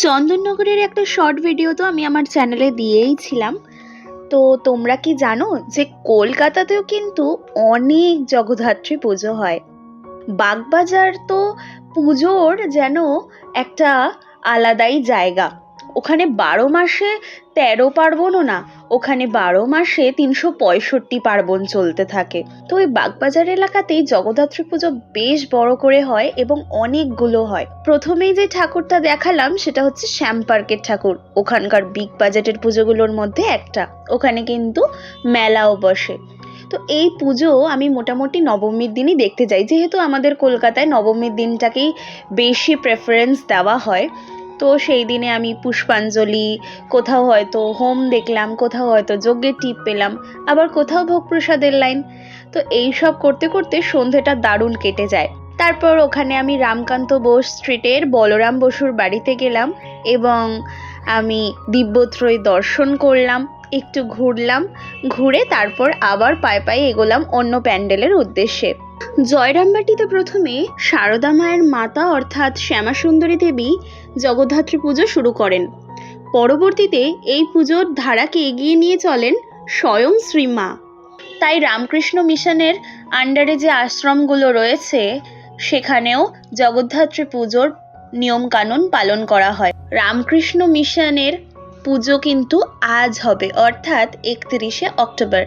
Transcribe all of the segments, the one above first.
চন্দননগরের একটা short video তো আমি আমার চ্যানেলে দিয়েই ছিলাম। তো তোমরা কি জানো যে কলকাতাতেও কিন্তু অনেক জগদ্ধাত্রী পুজো হয়। বাগবাজার তো পুজোর যেন একটা আলাদাই জায়গা। ওখানে 12 মাসে 13 পার্বণও না, ওখানে 12 মাসে 365 পার্বণ চলতে থাকে। তো ওই বাগবাজার এলাকাতেই জগদ্ধাত্রী পুজো বেশ বড় করে হয় এবং অনেকগুলো হয়। প্রথমেই যে ঠাকুরটা দেখালাম সেটা হচ্ছে শ্যাম পার্কের ঠাকুর, ওখানকার বিগ বাজেটের পুজোগুলোর মধ্যে একটা। ওখানে কিন্তু মেলাও বসে। তো এই পুজো আমি মোটামুটি নবমীর দিনই দেখতে যাই, যেহেতু আমাদের কলকাতায় নবমীর দিনটাকেই বেশি প্রেফারেন্স দেওয়া হয়। তো সেই দিনে আমি পুষ্পাঞ্জলি, কোথাও হয়তো হোম দেখলাম, কোথাও হয়তো যজ্ঞের টিপ পেলাম, আবার কোথাও ভোগ প্রসাদের লাইন। তো এই সব করতে করতে সন্ধেটা দারুণ কেটে যায়। তারপর ওখানে আমি রামকান্ত বোস স্ট্রিটের বলরাম বসুর বাড়িতে গেলাম এবং আমি দিব্যত্রয়ী দর্শন করলাম, একটু ঘুরলাম, ঘুরে তারপর আবার পায়ে পায়ে এগোলাম অন্য প্যান্ডেলের উদ্দেশ্যে। জয়রামবাটিতে প্রথমে সারদা মায়ের মাতা অর্থাৎ শ্যামাসুন্দরী দেবী জগদ্ধাত্রী পুজো শুরু করেন। পরবর্তীতে এই পুজোর ধারাকে এগিয়ে নিয়ে চলেন স্বয়ং শ্রীমা। তাই রামকৃষ্ণ মিশনের আন্ডারে যে আশ্রমগুলো রয়েছে সেখানেও জগদ্ধাত্রী পুজোর নিয়মকানুন পালন করা হয়। রামকৃষ্ণ মিশনের পুজো কিন্তু আজ হবে, অর্থাৎ 31শে অক্টোবর।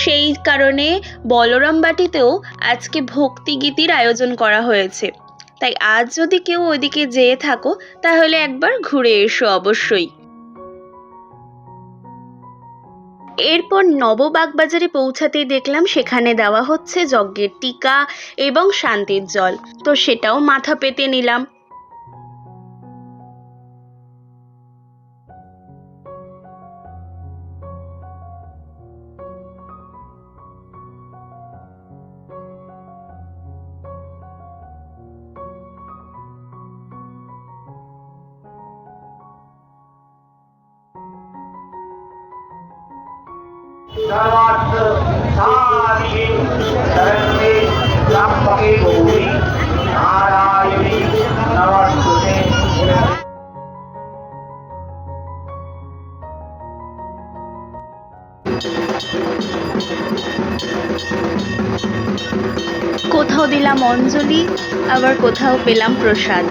সেই কারণে বলরামবাটিতেও আজকে ভক্তিগীতির আয়োজন করা হয়েছে। তাই আজ যদি কেউ ওইদিকে যেয়ে থাকো তাহলে একবার ঘুরে এসো অবশ্যই। এরপর নববাগবাজারে পৌঁছাতেই দেখলাম সেখানে দেওয়া হচ্ছে যজ্ঞের টিকা এবং শান্তির জল। তো সেটাও মাথা পেতে নিলাম। सर्वार्थ साधिके शरण्ये त्र्यंबके गौरी नारायणी नमोस्तुते। কোথাও দিলাম অঞ্জলি, আবার কোথাও পেলাম প্রসাদ।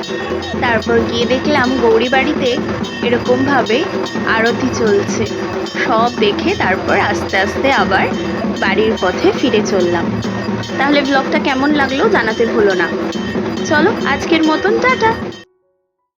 তারপর গিয়ে দেখলাম গৌরী বাড়িতে এরকমভাবে আরতি চলছে। সব দেখে তারপর আস্তে আস্তে আবার বাড়ির পথে ফিরে চললাম। তাহলে ব্লগটা কেমন লাগলো জানাতে ভুলো না। চলো আজকের মতন টাটা।